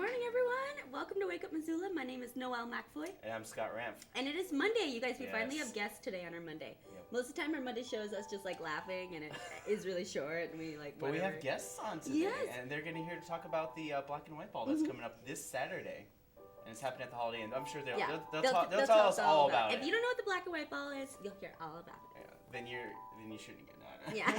morning, everyone. Welcome to Wake Up Missoula. My name is Noelle McFoy. And I'm Scott Ramp. And it is Monday, you guys. We Yes. finally have guests today on our Monday. Yep. Most of the time, our Monday shows us just like laughing, and it is really short, and we like. But whatever. we have guests on today, Yes. and they're going to here to talk about the black and white ball that's coming up this Saturday. And it's happening at the Holiday Inn. I'm sure they'll tell us all about it. If you don't know what the black and white ball is, you'll hear all about it. Yeah, then you shouldn't get that. Yeah.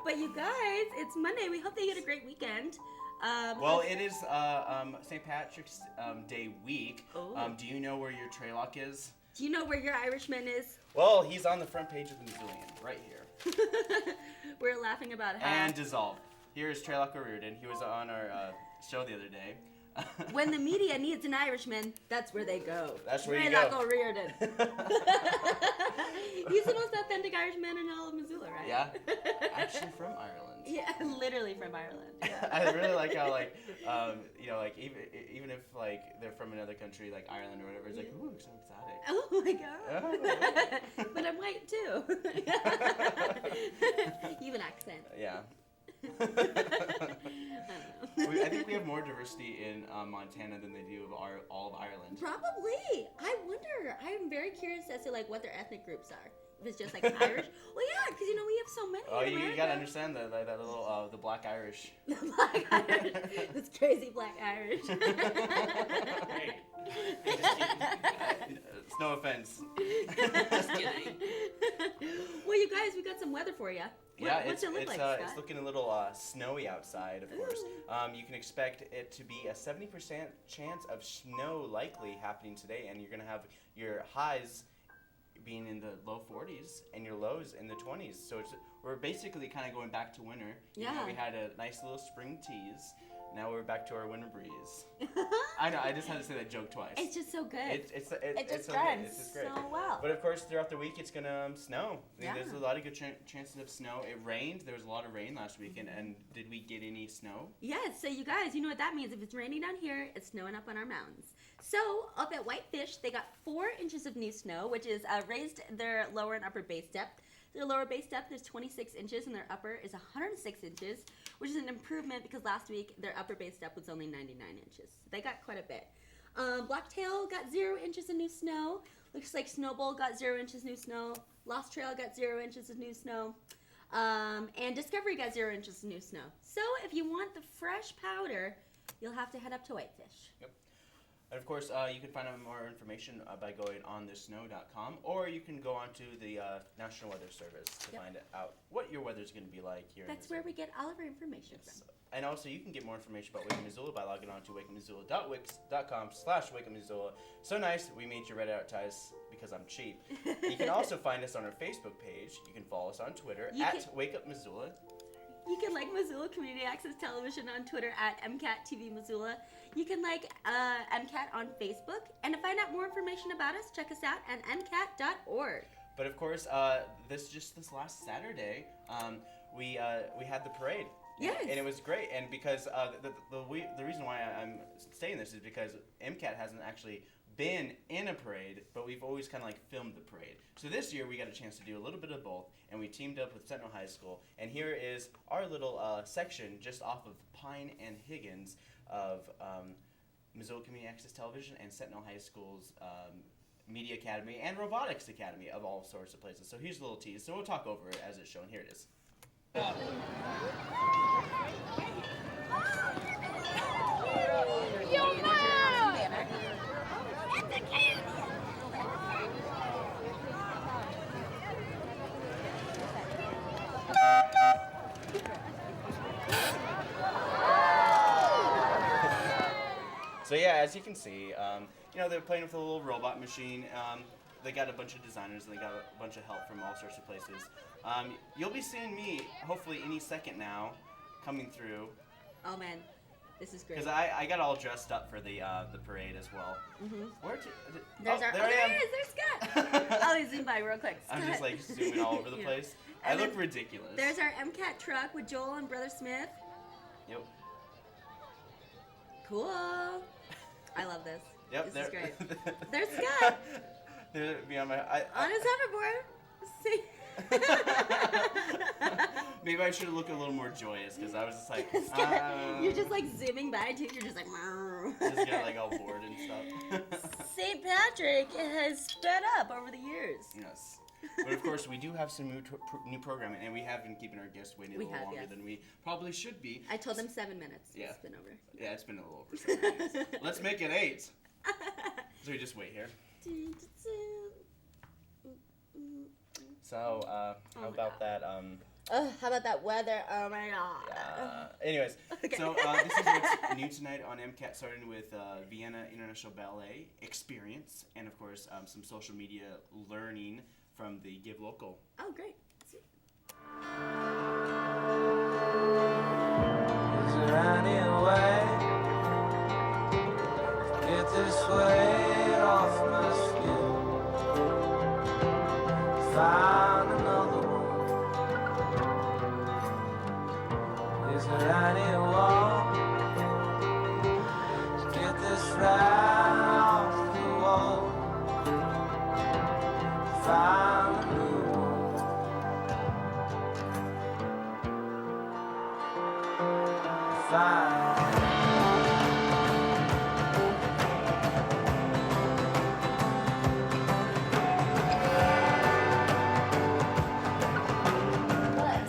But you guys, it's Monday. We hope that you had a great weekend. Well, it is SaintPatrick's Day week. Oh. Do you know where your Traylock is? Do you know where your Irishman is? Well, he's on the front page of the Missoulian, right here. We're laughing about how... And dissolved. Here is Traylock O'Riordan. He was on our show the other day. When the media needs an Irishman, that's where they go. That's where you Traylock go. O'Riordan. He's the most authentic Irishman in all of Missoula, right? Yeah. Actually from Ireland. Yeah, literally from Ireland. Yeah. I really like how even if they're from another country like Ireland or whatever, it's like, ooh, so exotic. Oh my god. Oh. But I'm white too. You have an accent. Yeah. I don't know. I think we have more diversity in Montana than they do of all of Ireland. Probably. I wonder. I'm very curious as to what their ethnic groups are. If it's just Irish. Well, yeah, because we have so many. Oh, in you America. gotta understand that little the Black Irish. The Black Irish. This crazy Black Irish. It's no offense. Just kidding. Well, you guys, we got some weather for you. What's it look like, Scott? It's looking a little snowy outside, of course. You can expect it to be a 70% chance of snow likely happening today, and you're going to have your highs being in the low 40s and your lows in the 20s. So we're basically kind of going back to winter. Yeah. We had a nice little spring tease. Now we're back to our winter breeze. I know, I just had to say that joke twice. It's just so good. It just so good. runs It's just great. so well. But of course, throughout the week, it's gonna snow. Yeah. There's a lot of good chances of snow. It rained. There was a lot of rain last weekend. And did we get any snow? Yes. So you guys, you know what that means. If it's raining down here, it's snowing up on our mountains. So up at Whitefish, they got 4 inches of new snow, which is raised their lower and upper base depth. Their lower base depth is 26 inches, and their upper is 106 inches, which is an improvement because last week their upper base depth was only 99 inches. So they got quite a bit. Blacktail got 0 inches of new snow. Looks like Snowbowl got 0 inches new snow. Lost Trail got 0 inches of new snow. And Discovery got 0 inches of new snow. So if you want the fresh powder, you'll have to head up to Whitefish. Yep. And of course, you can find out more information by going on thesnow.com, or you can go on to the National Weather Service to find out what your weather's going to be like here. That's where we get all of our information Yes. from. And also, you can get more information about Wake Up Missoula by logging on to wakeupmissoula.wix.com/wakeupmissoula. So nice, we made you red advertise because I'm cheap. You can also find us on our Facebook page. You can follow us on Twitter Wake Up Missoula. You can like Missoula Community Access Television on Twitter at MCAT TV Missoula. You can like MCAT on Facebook. And to find out more information about us, check us out at mcat.org. But of course, this last Saturday, we had the parade. Yes. And it was great. And because the reason why I'm saying this is because MCAT hasn't actually been in a parade, but we've always kind of filmed the parade. So this year we got a chance to do a little bit of both, and we teamed up with Sentinel High School. And here is our little section just off of Pine and Higgins of Missoula Community Access Television and Sentinel High School's Media Academy and Robotics Academy of all sorts of places. So here's a little tease. So we'll talk over it as it's shown. Here it is. So yeah, as you can see, they're playing with a little robot machine. They got a bunch of designers and they got a bunch of help from all sorts of places. You'll be seeing me hopefully any second now coming through. Oh man, this is great. Because I got all dressed up for the parade as well. Mm-hmm. There I am. There's Scott. I'll zoom by real quick. I'm just zooming all over the place. I look ridiculous. There's our MCAT truck with Joel and Brother Smith. Yep. Cool. I love this. Yep. This is great. There's Scott. There's me on my on his hoverboard. See. Maybe I should look a little more joyous because I was just like, you're just like zooming by too. You're just like, just got like all bored and stuff. SaintPatrick has sped up over the years. Yes. But of course, we do have some new programming, and we have been keeping our guests waiting a little longer than we probably should be. I told them 7 minutes. Yeah. It's been over. Yeah, it's been a little over 7 minutes. Let's make it 8. So we just wait here. So, how about that? How about that weather? Oh my god. Anyways, Okay. so this is what's new tonight on MCAT, starting with Vienna International Ballet Experience, and of course some social media learning from the Give Local. Oh, great. Is there any way to get this weight off my skin? Find another one. Is there any one to get this right off the wall? Find a new one. Find.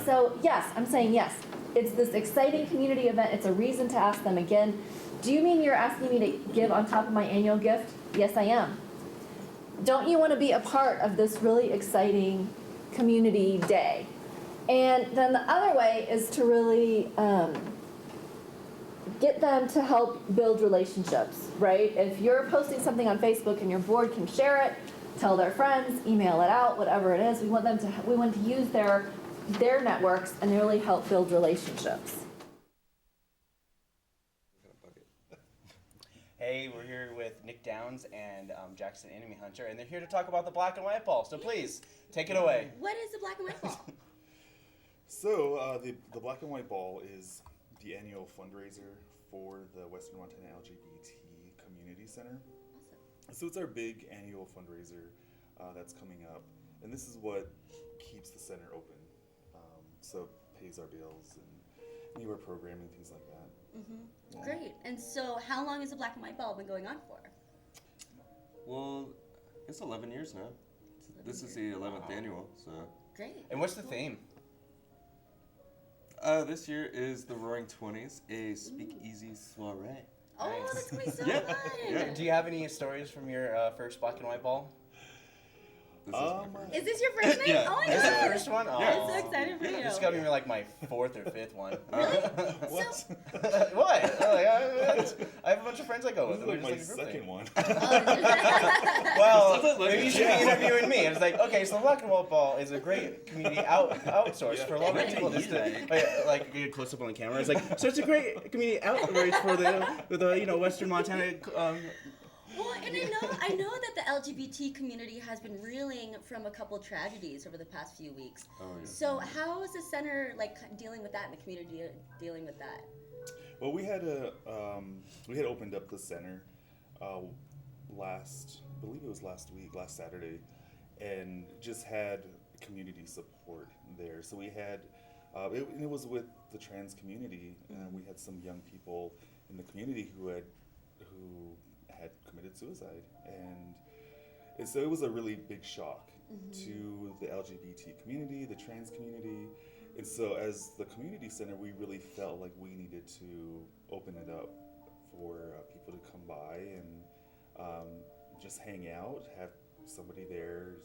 So yes, I'm saying yes. It's this exciting community event. It's a reason to ask them again. Do you mean you're asking me to give on top of my annual gift? Yes, I am. Don't you want to be a part of this really exciting community day? And then the other way is to really get them to help build relationships, right? If you're posting something on Facebook and your board can share it, tell their friends, email it out, whatever it is, we want to use their networks and really help build relationships. Hey, we're here with Nick Downs and Jaxin Enemy Hunter, and they're here to talk about the black and white ball. So please, take it away. What is the black and white ball? So the Black and White Ball is the annual fundraiser for the Western Montana LGBT Community Center. Awesome. So it's our big annual fundraiser that's coming up, and this is what keeps the center open. So pays our bills and newer programming, things like that. Mm-hmm. Yeah. Great. And so how long has the black and white ball been going on for? Well, it's 11 years now. This is the 11th annual, so. Great. And what's the theme? This year is the Roaring 20s, a speakeasy soiree. Oh, Nice. that's going to be so Yeah. fun. Yeah. Do you have any stories from your first black and white ball? This is my first. Is this your first name? Yeah. Oh my Is it the god. first one? I'm Oh. so excited for you. This got to be like my 4th or 5th one. What? What? I have a bunch of friends I go This with. is We're like my just like a second grouping. one. Well, like maybe you it. should be interviewing me. I was like, okay, so the Black and White Ball is a great community outsource for a lot of Yeah. people. Just to, like get a close up on the camera. It's like, so it's a great community outreach for the Western Montana. Well, and I know that the LGBT community has been reeling from a couple tragedies over the past few weeks. Oh, yeah. So how is the center like dealing with that and the community dealing with that? Well, we had opened up the center I believe it was last Saturday, and just had community support there. So we had, it was with the trans community, and we had some young people in the community who had committed suicide, and so it was a really big shock to the LGBT community, the trans community. And so as the community center, we really felt like we needed to open it up for people to come by and just hang out, have somebody there,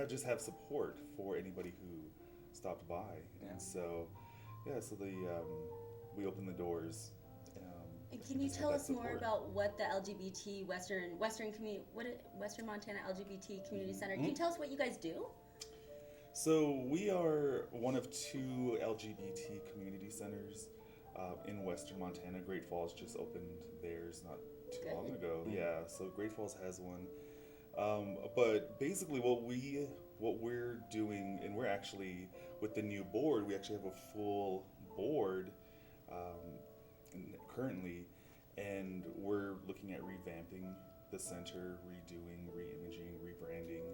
just have support for anybody who stopped by. Yeah. And so, so we opened the doors. And can you just had tell that us more support. about what the LGBT Western Montana LGBT Community Center? Can you tell us what you guys do? So we are one of 2 LGBT community centers in Western Montana. Great Falls just opened theirs not too long ago. Yeah, so Great Falls has one. But basically what we're doing, and we're actually, with the new board, we actually have a full board currently, and we're looking at revamping the center, redoing, re-imaging, rebranding,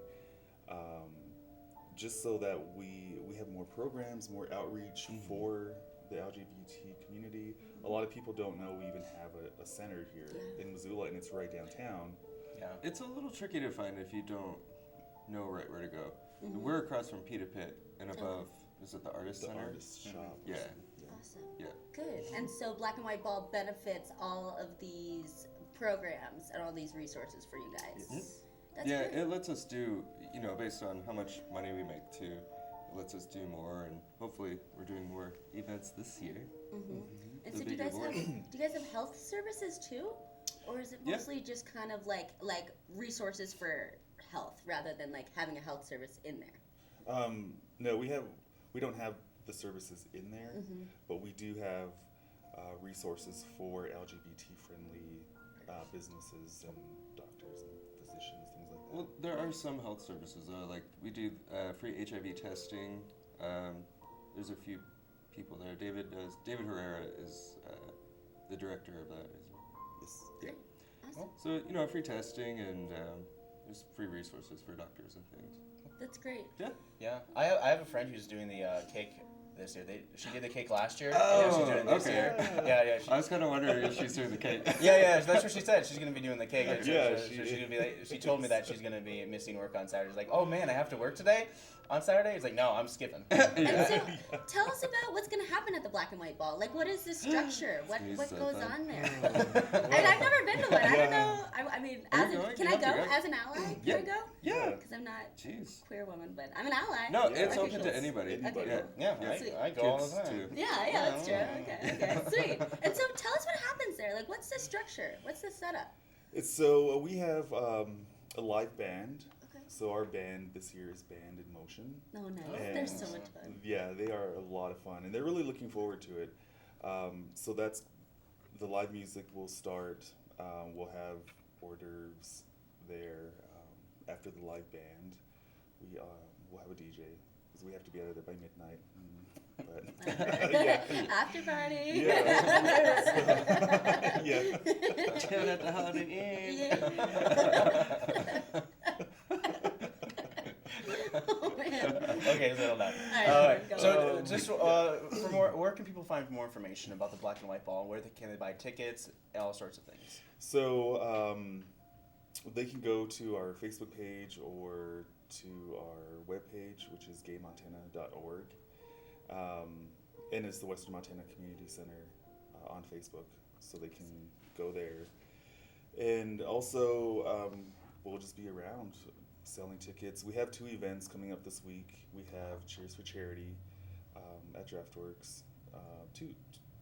just so that we have more programs, more outreach for the LGBT community. A lot of people don't know we even have a center here in Missoula, and it's right downtown. Yeah. It's a little tricky to find if you don't know right where to go. We're across from Pita Pit and above, is it the Artist The Center? artist shop. Yeah. Awesome. Yeah. Good. And so Black and White Ball benefits all of these programs and all these resources for you guys. That's Yeah, good. it lets us do, based on how much money we make too, it lets us do more, and hopefully we're doing more events this year. And The so do you bigger guys board. have health services too? Or is it Yeah. mostly just kind of like resources for health rather than like having a health service in there? No, we don't have the services in there, but we do have resources for LGBT-friendly businesses and doctors and physicians, things like that. Well, there are some health services though, like we do free HIV testing. There's a few people there. David Herrera is the director of that, isn't he? Yes. Awesome. So, free testing and there's free resources for doctors and things. That's great. Yeah. I have a friend who's doing the cake this year. She did the cake last year. Oh, and now she's doing it this okay. year. Yeah. I was kind of wondering if she's doing the cake. Yeah, that's what she said. She's gonna be doing the cake. Yeah, she's gonna be like, she told me that she's gonna be missing work on Saturday. She's like, oh man, I have to work today on Saturday. He's like, no, I'm skipping. And so tell us about what's going to happen at the Black and White Ball. Like, what is the structure? What Sneeze goes so fun. on there? And I've never been to one. I don't know. I mean, Are you going? can You I have to go go. as an ally? Can Yeah. I go? Yeah. Because I'm not Jeez. a queer woman, but I'm an ally. No, it's Okay, open cool. to anybody. Anybody. Yeah. Yeah, Sweet. I go all the Kids time. too. Yeah, that's true. Okay, sweet. And so tell us what happens there. Like, what's the structure? What's the setup? So we have a live band. Okay. So our band this year is Band in Motion. Oh, nice. And They're so much fun. Yeah, they are a lot of fun, and they're really looking forward to it. So that's the live music will start. We'll have hors d'oeuvres there after the live band. We'll have a DJ because we have to be out of there by midnight. But yeah. After party. Yeah. Yeah. Down at the Holiday Inn. Oh, man. Okay, settle down. All right, go So just for more, where can people find more information about the Black and White Ball? Where can they buy tickets? All sorts of things. So they can go to our Facebook page or to our webpage, which is gaymontana.org. And it's the Weatern Montana Community Center on Facebook, so they can go there. And also, we'll just be around selling tickets. We have 2 events coming up this week. We have Cheers for Charity at DraftWorks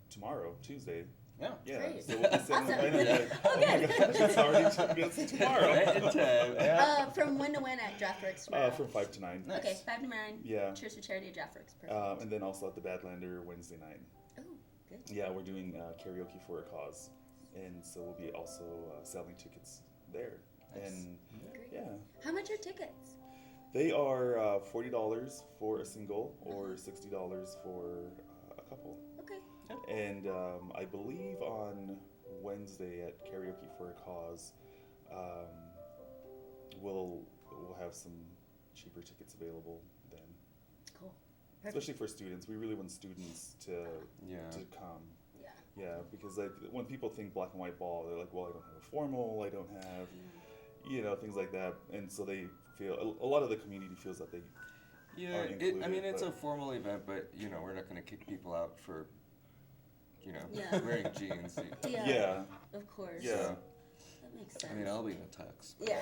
tomorrow, Tuesday. Yeah. Yeah, Great. so we'll be selling. Awesome. I know, like, oh my gosh, it's already it's tomorrow. Right in time. From when to when at DraftWorks tomorrow? From 5 to 9. Nice. Okay, 5 to 9. Yeah. Cheers for Charity at DraftWorks. Perfect. And then also at the Badlander Wednesday night. Oh, good. Yeah, we're doing karaoke for a cause, and so we'll be also selling tickets there. Nice. And Great. yeah, How much are tickets? they are $40 for a single or $60 for a couple. Okay. And I believe on Wednesday at Karaoke for a Cause, we'll have some cheaper tickets available then. Cool. Perfect. Especially for students, we really want students to come. Yeah. Yeah, because like when people think Black and White Ball, they're like, well, I don't have a formal, I don't have, things like that, and so they feel a lot of the community feels that they Yeah, are included. it's but- a formal event, but we're not going to kick people out for, Yeah. wearing jeans. Yeah. Yeah, Of course. yeah. That makes sense. I mean, I'll be in a tux. Yeah.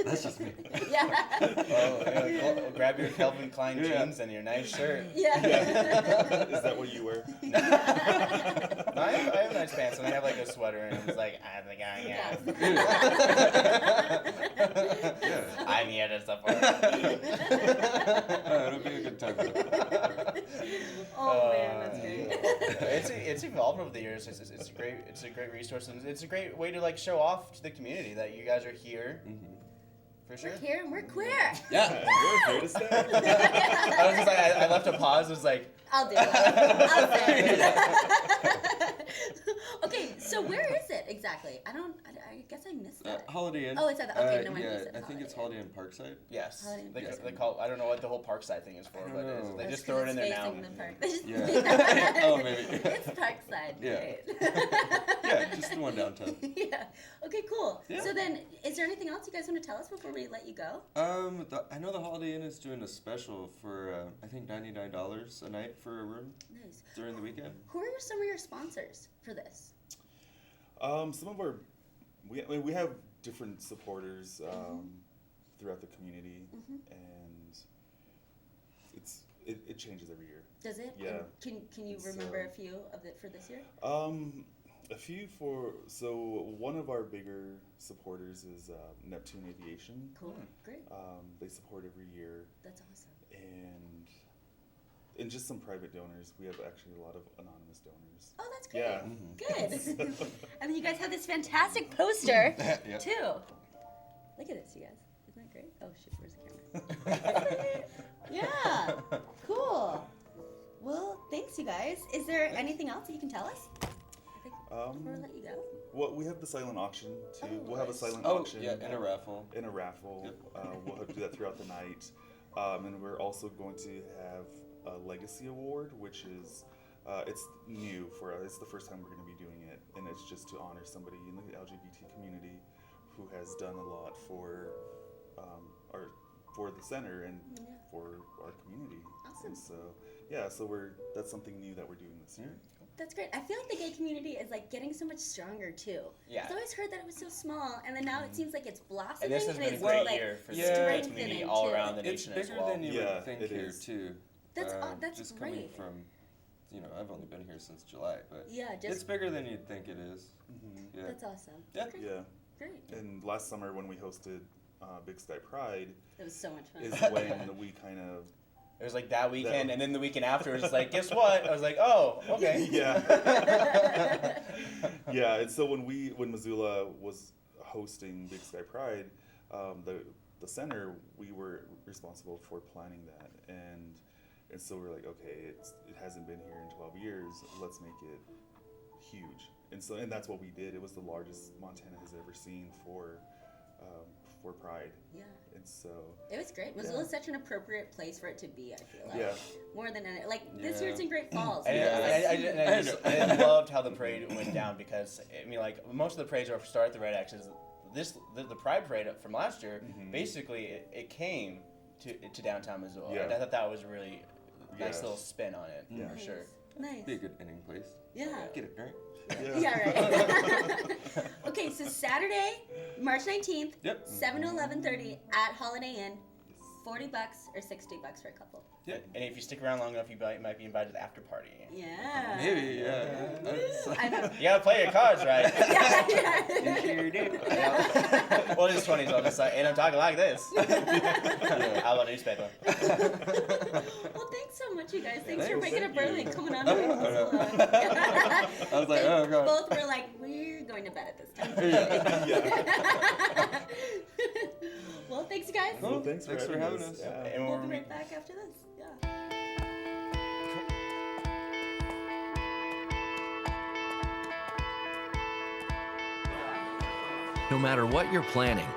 That's just me. Yeah. Well, grab your Calvin Klein Yeah. jeans and your nice shirt. Yeah. Is that what you wear? No, I have nice pants and I have like a sweater and it's like, I'm the guy, yeah. I'm here to support. It'll be a good time. Oh man, that's great. It's evolved over the years. It's a great resource and it's a great way to like show off to the community that you guys are here. For sure. We're here and we're queer. Yeah. We're here to stay. I was just like, I left a pause. It was like, I'll do it. I'll say it. Okay, so where is it exactly? I guess I missed that. Holiday Inn. Oh, it's at the, okay, no, yeah, it's at I think it's Holiday Inn Parkside. Yes. Holiday Inn They call. I don't know what the whole Parkside thing is for, but know. they That's just throw it 'cause in there it's now. facing the park. They just- Yeah. Oh, maybe. It's Parkside. Yeah. Great. Yeah, just the one downtown. Yeah. Okay, cool. Yeah. So then, is there anything else you guys want to tell us before we let you go? I know the Holiday Inn is doing a special for I think $99 a night for a room Nice. during the weekend. Who are some of your sponsors for this? Some of our, we have different supporters throughout the community, and it changes every year. Does it? Yeah. And can you remember a few of it for this year? A few so one of our bigger supporters is Neptune Aviation. Cool. Great. They support every year, That's awesome. and just some private donors. We have actually a lot of anonymous donors. Oh, that's great. Yeah. Good. And then you guys have this fantastic poster Yeah. too. Look at this, you guys. Isn't that great? Oh shoot, where's the camera? Yeah. Cool. Well, thanks, you guys. Is there anything else that you can tell us? I think before we let you go. Well, we have the silent auction too. Oh, We'll have a nice. silent Oh, auction. yeah, and a raffle. In a raffle. We'll have to do that throughout the night. And we're also going to have a legacy award, which is it's new for us. It's the first time we're going to be doing it, and it's just to honor somebody in the LGBT community who has done a lot for the center and for our community. Awesome. And so that's something new that we're doing this year. That's great. I feel like the gay community is like getting so much stronger too. Yeah. I've always heard that it was so small, and then now it seems like it's blossoming. And this has been a it's great like year for the Yeah. community all too. around the It's nation as bigger well. than you Yeah, would think it here is. too. That's just coming great. from, I've only been here since July, but Yeah, it's just bigger than you'd think it is. Yeah. that's awesome. Yeah. Okay, Yeah. great. And last summer when we hosted Big Sky Pride It was so much fun. is when we kind of It was like that weekend, and then the weekend after, it was like, guess what? I was like, oh, okay. Yeah. Yeah, and so when Missoula was hosting Big Sky Pride, the center, we were responsible for planning that, and so we're like, okay, it hasn't been here in 12 years, let's make it huge, and that's what we did. It was the largest Montana has ever seen for Pride. Yeah. And so It was great. Missoula's such an appropriate place for it to be, I feel like. yeah. More than any, like this Yeah. year it's in Great Falls. And I loved how the parade went down because I mean, like most of the parades start at the Red X's. The Pride Parade from last year, basically it came to downtown Missoula. Yeah. And I thought that was a really nice Yeah. little spin on it for Nice. sure. Nice. Be a good ending place. Yeah. Get it, right? Yeah, right. Okay, so Saturday, March 19th, Yep. 7 to 11:30 at Holiday Inn. $40 or $60 for a couple. Yep. And if you stick around long enough, you might be invited to the after party. Yeah. Maybe, yeah. I know. You gotta play your cards right. Yeah. Sure do. Well, it's 20s on this side, and I'm talking like this. How about newspaper? Well, thanks so much, you guys. Thanks for Thanks. waking up Thank early you. and coming on. I I was like, oh, God. Both were like, we're going to bed at this time. Well, thanks, you guys. Well, thanks for having us. Yeah. Yeah. And We'll we're be right back after this. Yeah. No matter what you're planning,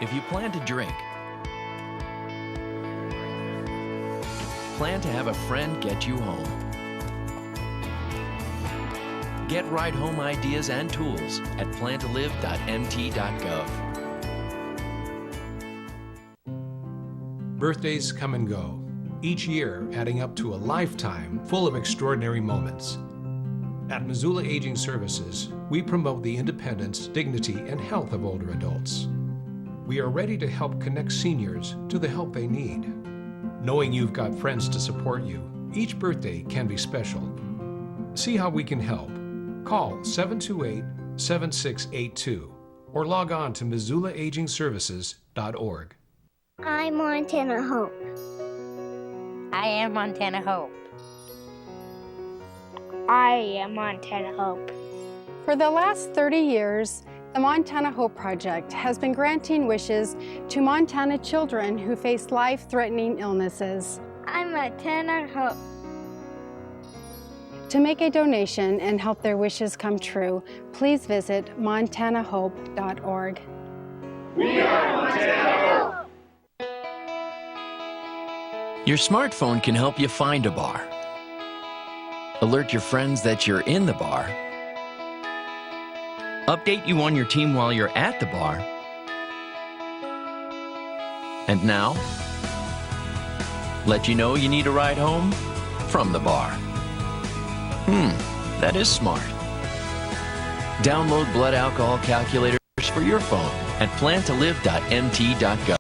if you plan to drink, plan to have a friend get you home. Get ride home ideas and tools at plantolive.mt.gov. Birthdays come and go, each year adding up to a lifetime full of extraordinary moments. At Missoula Aging Services, we promote the independence, dignity, and health of older adults. We are ready to help connect seniors to the help they need. Knowing you've got friends to support you, each birthday can be special. See how we can help. Call 728-7682 or log on to MissoulaAgingServices.org. I'm Montana Hope. I am Montana Hope. I am Montana Hope. For the last 30 years, the Montana Hope Project has been granting wishes to Montana children who face life-threatening illnesses. I'm Montana Hope. To make a donation and help their wishes come true, please visit montanahope.org. We are Montana Hope! Your smartphone can help you find a bar, alert your friends that you're in the bar, update you on your team while you're at the bar, and now, let you know you need a ride home from the bar. That is smart. Download blood alcohol calculators for your phone at plantolive.mt.gov.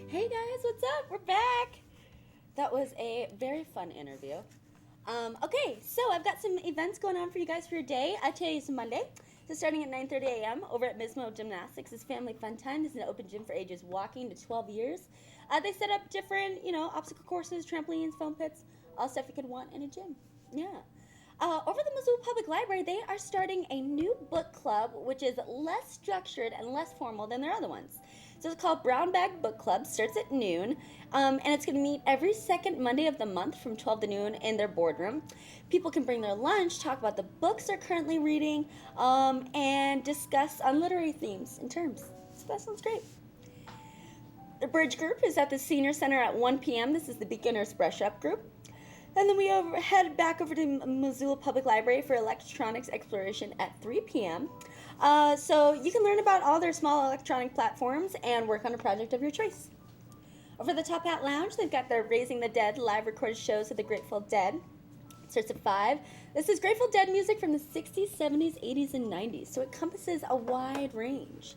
Hey guys, what's up? We're back. That was a very fun interview. Okay, so I've got some events going on for you guys for your day. Today is Monday, so starting at 9:30 a.m. over at Mismo Gymnastics is Family Fun Time. This is an open gym for ages walking to 12 years. They set up different, obstacle courses, trampolines, foam pits, all stuff you could want in a gym. Yeah. Over at the Missoula Public Library, they are starting a new book club, which is less structured and less formal than their other ones. So it's called Brown Bag Book Club, starts at noon, and it's going to meet every second Monday of the month from 12 to noon in their boardroom. People can bring their lunch, talk about the books they're currently reading, and discuss on literary themes and terms. So that sounds great. The Bridge Group is at the Senior Center at 1 p.m. This is the Beginner's Brush Up group. And then we head back over to Missoula Public Library for electronics exploration at 3 p.m. So you can learn about all their small electronic platforms and work on a project of your choice. Over at the Top Hat Lounge, they've got their Raising the Dead live recorded shows of the Grateful Dead. It starts at 5. This is Grateful Dead music from the 60s, 70s, 80s, and 90s, so it encompasses a wide range.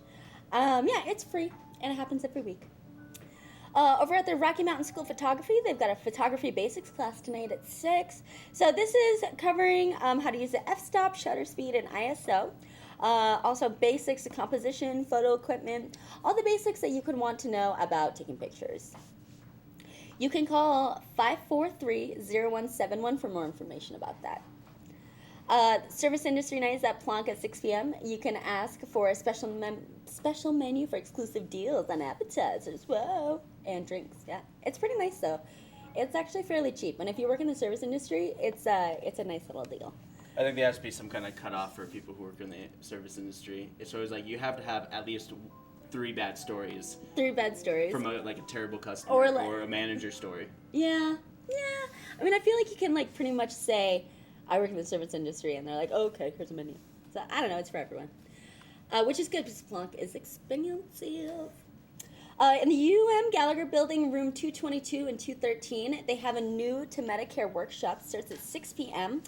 It's free, and it happens every week. Over at the Rocky Mountain School of Photography, they've got a photography basics class tonight at 6. So this is covering how to use the f-stop, shutter speed, and ISO. Also basics of composition, photo equipment, all the basics that you could want to know about taking pictures. You can call 543-0171 for more information about that. Service Industry Night is at Plonk at 6 p.m. You can ask for a special menu for exclusive deals on appetizers, whoa, and drinks. Yeah, it's pretty nice though. It's actually fairly cheap, and if you work in the service industry, it's a nice little deal. I think there has to be some kind of cutoff for people who work in the service industry. It's always like you have to have at least 3 bad stories. 3 bad stories from a terrible customer or a manager story. Yeah. I mean, I feel like you can pretty much say, I work in the service industry, and they're like, oh, okay, here's a menu. So I don't know, it's for everyone, which is good because Plonk is expensive. In the UM Gallagher Building, room 222 and 213, they have a new to Medicare workshop. Starts at 6 p.m.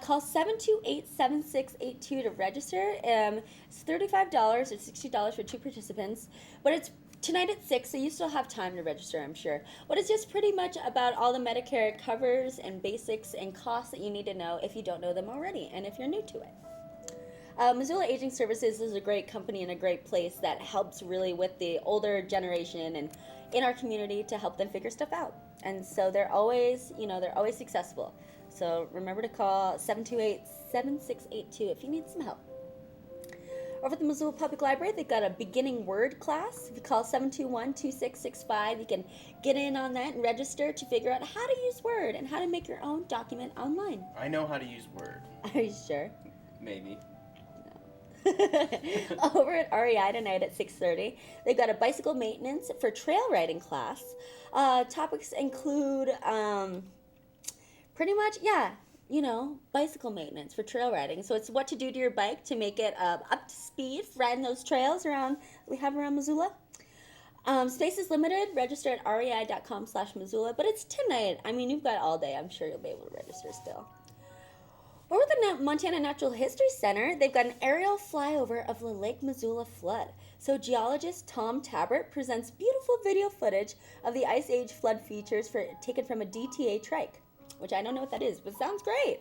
Call 728-7682 to register. It's $35 or $60 for 2 participants, but it's tonight at 6, so you still have time to register, I'm sure. But it's just pretty much about all the Medicare covers and basics and costs that you need to know if you don't know them already and if you're new to it. Missoula Aging Services is a great company and a great place that helps really with the older generation and in our community to help them figure stuff out. And so they're always successful. So remember to call 728-7682 if you need some help. Over at the Missoula Public Library, they've got a beginning word class. If you call 721-2665, you can get in on that and register to figure out how to use Word and how to make your own document online. I know how to use Word. Are you sure? Maybe. Over at REI tonight at 6:30, they've got a bicycle maintenance for trail riding class. Topics include pretty much, bicycle maintenance for trail riding. So it's what to do to your bike to make it up to speed for riding those trails we have around Missoula. Space is limited. Register at rei.com/Missoula, but it's tonight. I mean, you've got all day. I'm sure you'll be able to register still. Over at the Montana Natural History Center, they've got an aerial flyover of the Lake Missoula flood. So geologist Tom Tabbert presents beautiful video footage of the Ice Age flood features taken from a DTA trike, which I don't know what that is, but sounds great.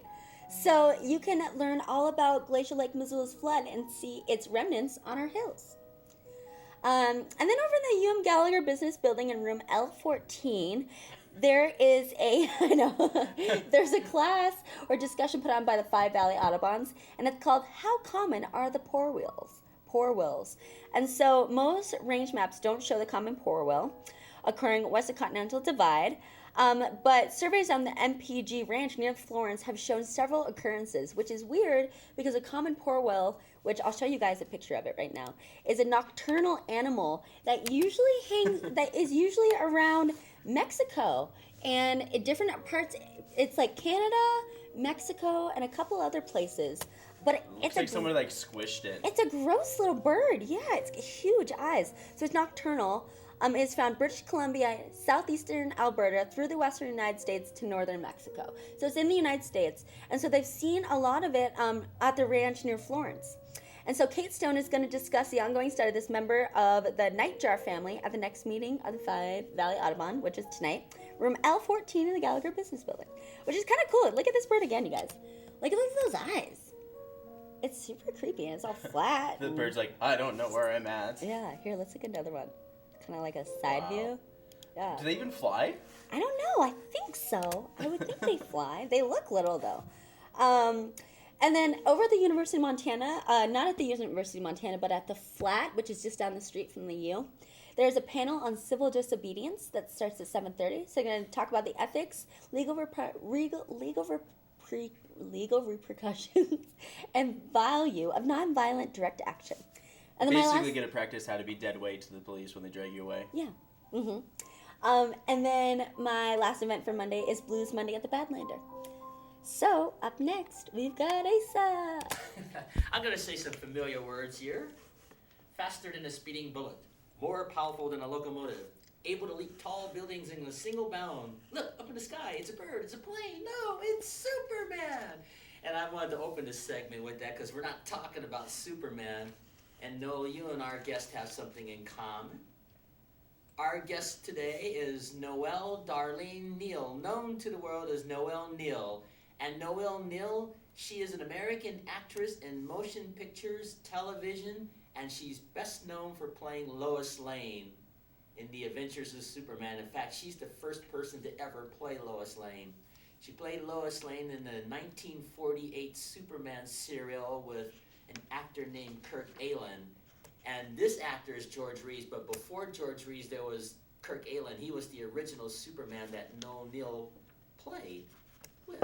So you can learn all about Glacial Lake Missoula's flood and see its remnants on our hills. And then over in the UM Gallagher Business Building in room L14, there is there's a class or discussion put on by the Five Valley Audubons, and it's called How Common Are the Poor Wills? And so most range maps don't show the common poor will occurring west of Continental Divide, but surveys on the MPG Ranch near Florence have shown several occurrences, which is weird because a common poor will, which I'll show you guys a picture of it right now, is a nocturnal animal that is usually around Mexico and in different parts. It's like Canada, Mexico, and a couple other places. But Looks like someone like squished it. It's a gross little bird. Yeah, it's huge eyes. So it's nocturnal. It's found British Columbia, southeastern Alberta, through the western United States to northern Mexico. So it's in the United States. And so they've seen a lot of it at the ranch near Florence. And so Kate Stone is going to discuss the ongoing study of this member of the Nightjar family at the next meeting of the Five Valley Audubon, which is tonight, room L14 in the Gallagher Business Building, which is kind of cool. Look at this bird again, you guys. Look at those eyes. It's super creepy, and it's all flat. The bird's like, I don't know where I'm at. Yeah, here, let's look at another one. Kind of like a side view. Yeah. Do they even fly? I don't know. I think so. I would think they fly. They look little, though. And then over at the University of Montana, not at the University of Montana, but at the Flat, which is just down the street from the U, there's a panel on civil disobedience that starts at 7:30. So they're going to talk about the ethics, legal repercussions, and value of nonviolent direct action. And then basically get to practice how to be dead weight to the police when they drag you away. Yeah. And then my last event for Monday is Blues Monday at the Badlander. So, up next, we've got Asaph. I'm going to say some familiar words here. Faster than a speeding bullet. More powerful than a locomotive. Able to leap tall buildings in a single bound. Look, up in the sky, it's a bird, it's a plane. No, it's Superman. And I wanted to open this segment with that because we're not talking about Superman. And Noel, you and our guest have something in common. Our guest today is Noelle Darlene Neal, known to the world as Noelle Neal. And Noelle Neal, she is an American actress in motion pictures, television, and she's best known for playing Lois Lane in The Adventures of Superman. In fact, she's the first person to ever play Lois Lane. She played Lois Lane in the 1948 Superman serial with an actor named Kirk Alyn. And this actor is George Reeves, but before George Reeves, there was Kirk Alyn. He was the original Superman that Noelle Neal played with.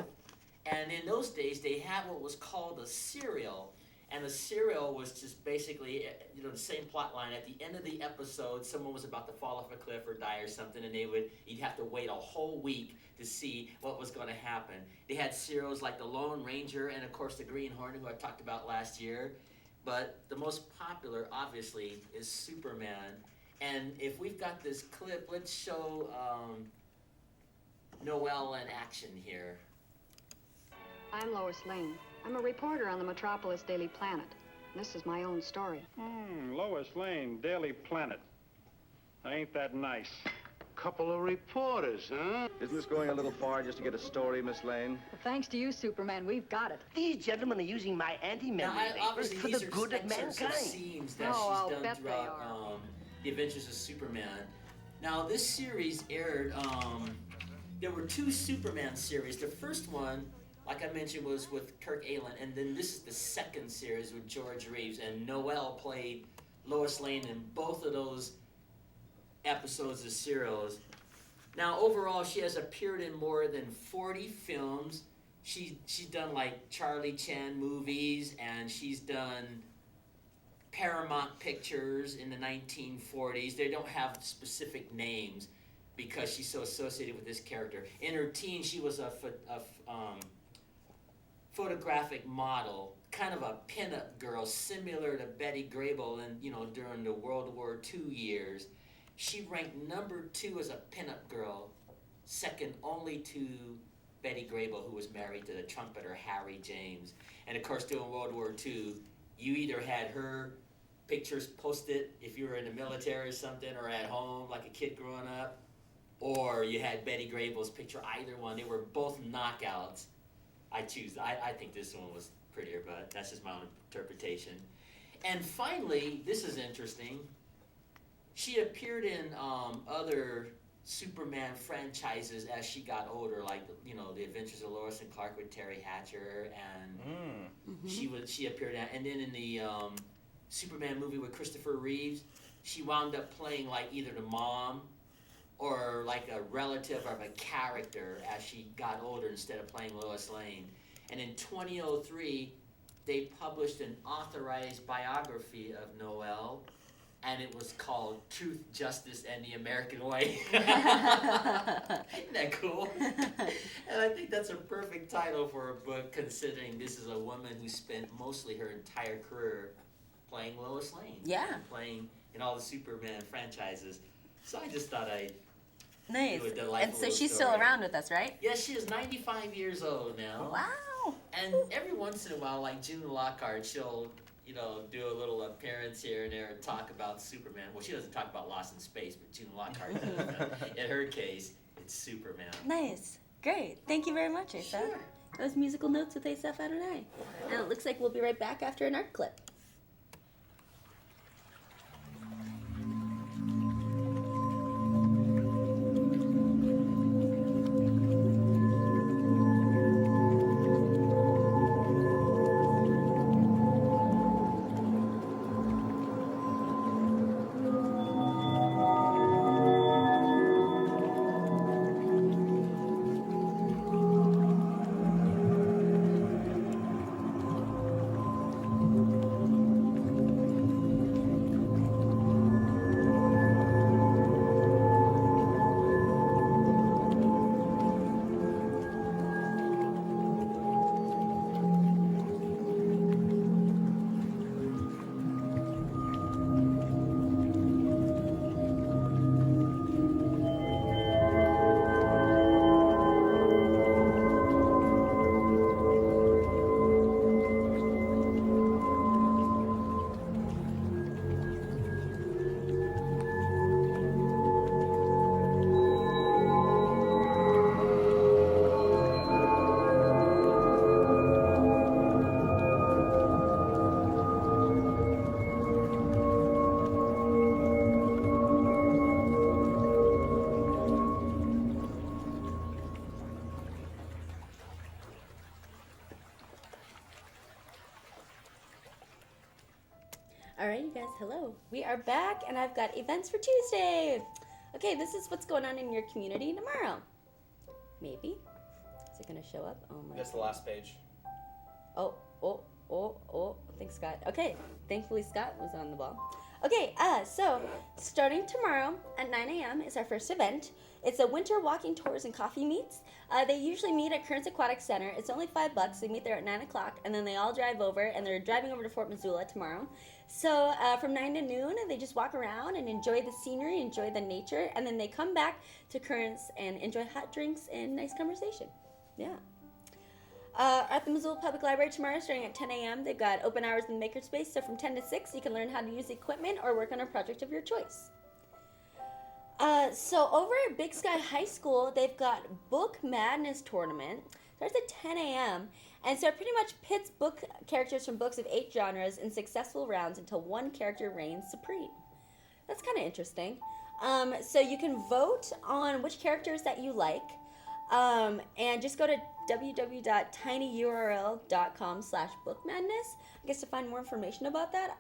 And in those days, they had what was called a serial. And a serial was just basically, the same plot line. At the end of the episode, someone was about to fall off a cliff or die or something, and you'd have to wait a whole week to see what was going to happen. They had serials like The Lone Ranger and, of course, The Green Hornet, who I talked about last year. But the most popular, obviously, is Superman. And if we've got this clip, let's show Noelle in action here. I'm Lois Lane. I'm a reporter on the Metropolis Daily Planet. This is my own story. Lois Lane, Daily Planet. Ain't that nice? Couple of reporters, huh? Isn't this going a little far just to get a story, Miss Lane? Well, thanks to you, Superman, we've got it. These gentlemen are using my anti-memory papers for the good of mankind. Scenes that she's done throughout The Adventures of Superman. Now, this series aired, there were two Superman series. The first one like I mentioned, was with Kirk Allen, and then this is the second series with George Reeves, and Noelle played Lois Lane in both of those episodes of serials. Now, overall, she has appeared in more than 40 films. She's done like Charlie Chan movies, and she's done Paramount Pictures in the 1940s. They don't have specific names because she's so associated with this character. In her teens, she was a photographic model, kind of a pinup girl, similar to Betty Grable, and during the World War II years. She ranked number 2 as a pinup girl, second only to Betty Grable, who was married to the trumpeter Harry James. And of course, during World War II, you either had her pictures posted if you were in the military or something, or at home like a kid growing up, or you had Betty Grable's picture. Either one. They were both knockouts. I think this one was prettier, but that's just my own interpretation. And finally, this is interesting. She appeared in other Superman franchises as she got older, like The Adventures of Lois and Clark with Terry Hatcher, and she appeared in, and then in the Superman movie with Christopher Reeves, she wound up playing like either the mom or like a relative of a character as she got older instead of playing Lois Lane. And in 2003, they published an authorized biography of Noelle, and it was called Truth, Justice, and the American Way. Isn't that cool? And I think that's a perfect title for a book, considering this is a woman who spent mostly her entire career playing Lois Lane. Yeah. Playing in all the Superman franchises. So I just thought I'd nice. do a delightful And so little she's story. still around with us, right? Yes, she is 95 years old now. Wow. And every once in a while, like June Lockhart, she'll do a little appearance here and there and talk about Superman. Well, she doesn't talk about Lost in Space, but June Lockhart does. In her case, it's Superman. Nice. Great. Thank you very much, Asaph. Sure. Those musical notes with Asaph Adonai. And it looks like we'll be right back after an art clip. All right, you guys, hello. We are back, and I've got events for Tuesday. Okay, this is what's going on in your community tomorrow. Maybe. Is it going to show up? Oh, my. That's the last page. Oh. Thanks, Scott. Okay, thankfully Scott was on the ball. Okay, so starting tomorrow at 9 a.m. is our first event. It's a winter walking tours and coffee meets. They usually meet at Kearns Aquatic Center. It's only $5. They meet there at 9 o'clock, and then they all drive over, and they're driving over to Fort Missoula tomorrow. So from 9 to noon, they just walk around and enjoy the scenery, enjoy the nature, and then they come back to Kearns and enjoy hot drinks and nice conversation. Yeah. At the Missoula Public Library tomorrow, starting at 10 a.m., they've got open hours in the makerspace. So from 10 to 6, you can learn how to use equipment or work on a project of your choice. So over at Big Sky High School, they've got Book Madness Tournament. Starts at 10 a.m. And so it pretty much pits book characters from books of 8 genres in successful rounds until one character reigns supreme. That's kind of interesting. So you can vote on which characters that you like. And just go to www.tinyurl.com/bookmadness. I guess to find more information about that.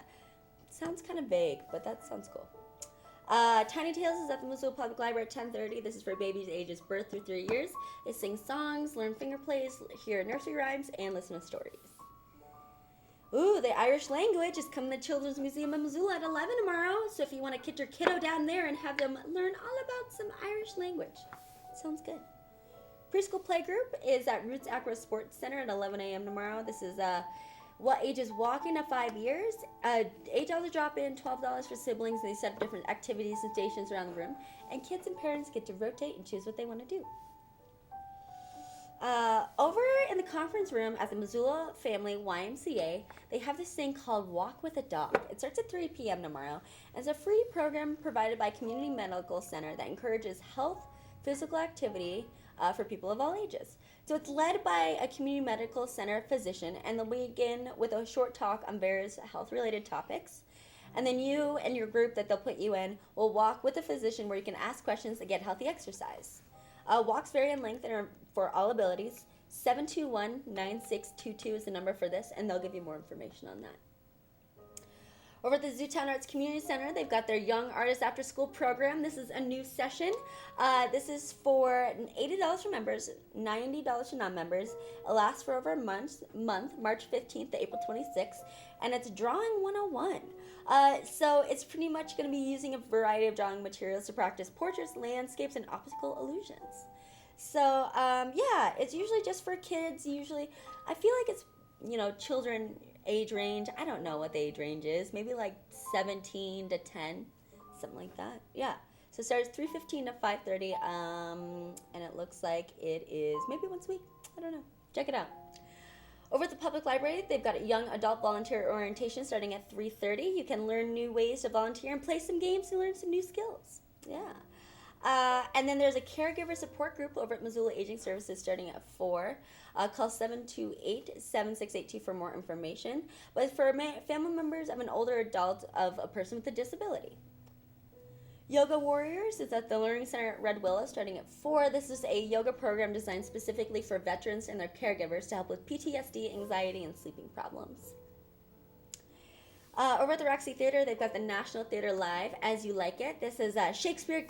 Sounds kind of vague, but that sounds cool. Tiny Tales is at the Missoula Public Library at 10:30. This is for babies ages birth through 3 years. They sing songs, learn finger plays, hear nursery rhymes, and listen to stories. Ooh, the Irish language is coming to the Children's Museum of Missoula at 11 tomorrow. So if you want to get your kiddo down there and have them learn all about some Irish language, sounds good. Preschool playgroup is at Roots Aqua Sports Center at 11 a.m. tomorrow. This is what ages walking to 5 years. $8 drop-in, $12 for siblings, and they set up different activities and stations around the room. And kids and parents get to rotate and choose what they want to do. Over in the conference room at the Missoula Family YMCA, they have this thing called Walk with a Dog. It starts at 3 p.m. tomorrow. It's a free program provided by Community Medical Center that encourages health, physical activity for people of all ages. So it's led by a Community Medical Center physician, and they'll begin with a short talk on various health-related topics. And then you and your group that they'll put you in will walk with the physician where you can ask questions and get healthy exercise. Walks vary in length and are for all abilities. 721-9622 is the number for this, and they'll give you more information on that. Over at the Zootown Arts Community Center, they've got their Young Artists After School program. This is a new session. This is for $80 for members, $90 for non-members. It lasts for over a month, March 15th to April 26th, and it's Drawing 101. So it's pretty much going to be using a variety of drawing materials to practice portraits, landscapes, and optical illusions. So, yeah, it's usually just for kids. Usually, I feel like it's, children age range. I don't know what the age range is. Maybe like 17 to 10, something like that. Yeah. So it starts 3:15 to 5:30, and it looks like it is maybe once a week. I don't know. Check it out. Over at the public library, they've got a young adult volunteer orientation starting at 3:30. You can learn new ways to volunteer and play some games and learn some new skills. Yeah. And then there's a caregiver support group over at Missoula Aging Services starting at 4. Call 728-7682 for more information. But for family members of an older adult of a person with a disability. Yoga Warriors is at the Learning Center at Red Willow starting at 4. This is a yoga program designed specifically for veterans and their caregivers to help with PTSD, anxiety, and sleeping problems. Over at the Roxy Theater, they've got the National Theater Live, As You Like It. This is Shakespeare's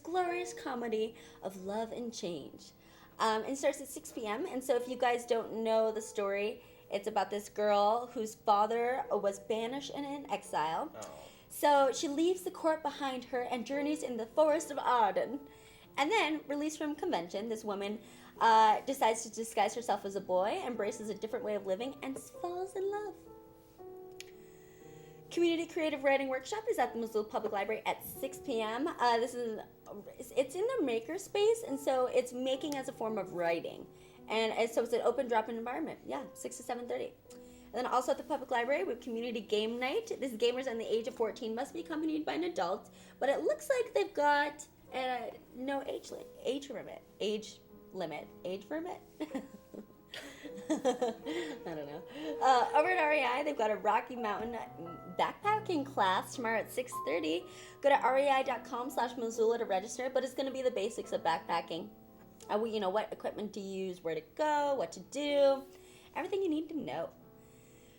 glorious comedy of love and change. And it starts at 6 p.m. And so if you guys don't know the story, it's about this girl whose father was banished and in exile. Oh. So she leaves the court behind her and journeys in the forest of Arden. And then, released from convention, this woman decides to disguise herself as a boy, embraces a different way of living, and falls in love. Community Creative Writing Workshop is at the Missoula Public Library at 6 p.m. It's in the maker space, and so it's making as a form of writing. And so it's an open drop-in environment. Yeah, 6 to 7:30. And then also at the public library, we have community game night. This is gamers under the age of 14 must be accompanied by an adult, but it looks like they've got no age limit. I don't know. Over at REI, they've got a Rocky Mountain backpacking class tomorrow at 6:30. Go to rei.com/Missoula to register, but it's going to be the basics of backpacking. What equipment to use, where to go, what to do, everything you need to know.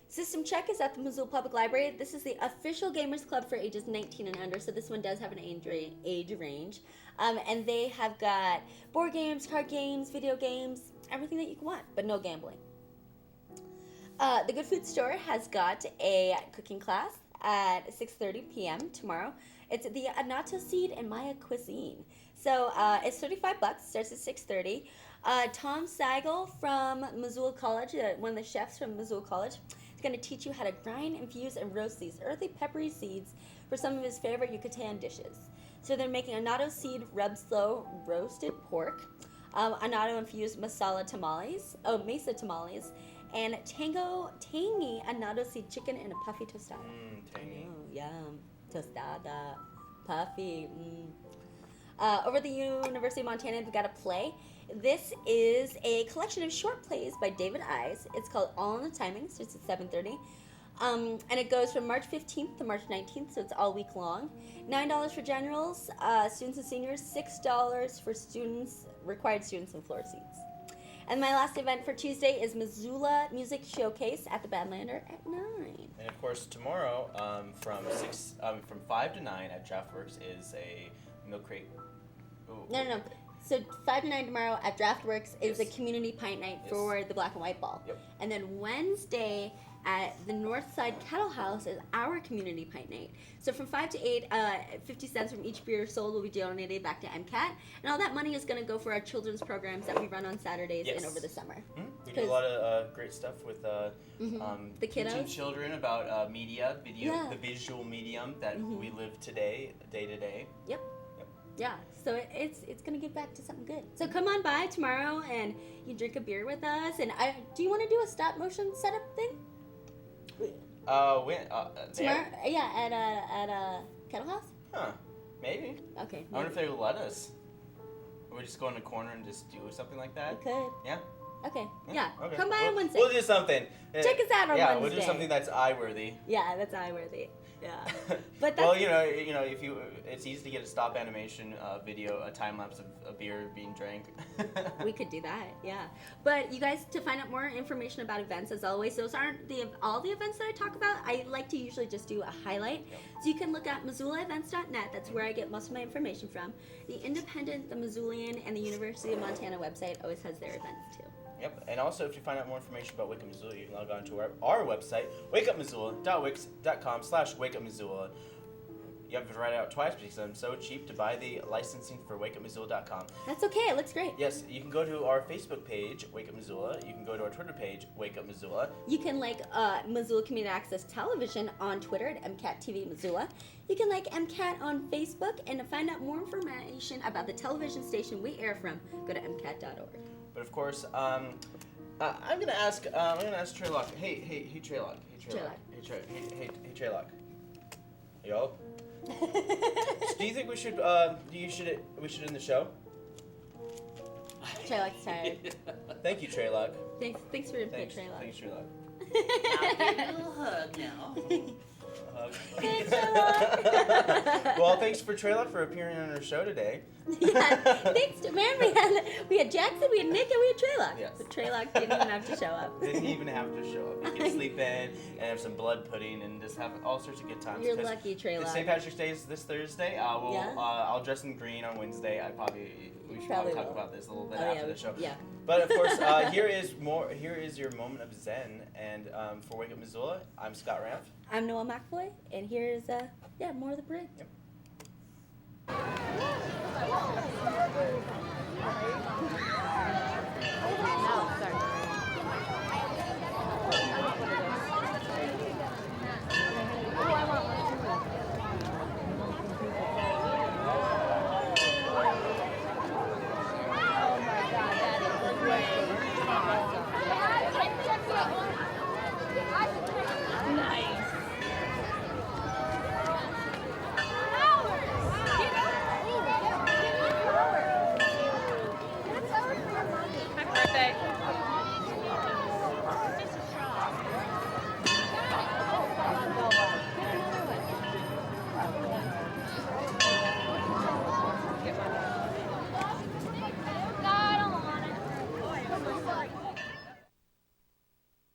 System Check is at the Missoula Public Library. This is the official gamers club for ages 19 and under, so this one does have an age range. And they have got board games, card games, video games, everything that you can want, but no gambling. The Good Food Store has got a cooking class at 6:30 p.m. tomorrow. It's the annatto seed and Maya cuisine. So it's $35, starts at 6:30. Tom Sagel from Missoula College, one of the chefs from Missoula College, is going to teach you how to grind, infuse, and roast these earthy, peppery seeds for some of his favorite Yucatan dishes. So they're making annatto seed rub slow roasted pork, annatto infused mesa tamales, and tangy annatto seed chicken in a puffy tostada. Tangy. Oh, yum. Tostada. Puffy. Over at the University of Montana, they've got a play. This is a collection of short plays by David Ives. It's called All in the Timing. Starts at 7:30. And it goes from March 15th to March 19th, so it's all week long. $9 for generals, students and seniors, $6 for required students and floor seats. And my last event for Tuesday is Missoula Music Showcase at the Badlander at 9. And of course, tomorrow from 5 to 9 at Draftworks is a milk crate. Ooh. No. So 5 to 9 tomorrow at Draftworks is a community pint night for the Black and White Ball. Yep. And then Wednesday at the Northside Kettle House is our community pint night. So from 5 to 8, 50 cents from each beer sold will be donated back to MCAT. And all that money is going to go for our children's programs that we run on Saturdays and over the summer. We do a lot of great stuff with the kiddos. teaching children about media, the visual medium that we live today, day to day. Yep. Yeah, so it's gonna get back to something good. So come on by tomorrow and you drink a beer with us. And do you want to do a stop motion setup thing? When? Tomorrow? Yeah, at Kettle House. Huh? Maybe. Okay. I wonder if they will let us. Or we just go in the corner and just do something like that. We could. Yeah. Okay. Yeah. Okay. Come by on Wednesday. We'll do something. Check us out on Wednesday. Yeah, we'll do something that's eye-worthy. Yeah, that's eye-worthy. Yeah. But well, if it's easy to get a stop animation video, a time lapse of a beer being drank. We could do that, yeah. But you guys, to find out more information about events, as always, those aren't all the events that I talk about. I like to usually just do a highlight. Yep. So you can look at MissoulaEvents.net. That's where I get most of my information from. The Independent, the Missoulian, and the University of Montana website always has their events too. Yep, and also if you find out more information about Wake Up Missoula, you can log on to our website, wakeupmissoula.wix.com/wakeupmissoula. You have to write it out twice because I'm so cheap to buy the licensing for wakeupmissoula.com. That's okay, it looks great. Yes, you can go to our Facebook page, Wake Up Missoula. You can go to our Twitter page, Wake Up Missoula. You can like Missoula Community Access Television on Twitter at MCAT TV Missoula. You can like MCAT on Facebook, and to find out more information about the television station we air from, go to mcat.org. But of course, I'm gonna ask Treylock. Hey Treylock. Hey Treylock. Yo. Do you think we should end the show? Treylock's tired. Thank you, Treylock. Thanks for your input, Treylock. Thanks, Treylock. I'll give you a little hug now. Thanks, Treylock. Well, thanks for Treylock for appearing on our show today. Yeah, thanks to we had Jaxin, we had Nick, and we had Treylock. Yes. But Treylock didn't even have to show up. Didn't even have to show up. You can sleep in and have some blood pudding and just have all sorts of good times. You're lucky, Treylock. St. Patrick's Day is this Thursday. I'll dress in green on Wednesday. We should probably talk about this a little bit after the show. Yeah. But of course, here is your moment of zen. And for Wake Up Missoula, I'm Scott Ramph. I'm Noelle McAvoy, and here's more of the parade. Yep. Thank you.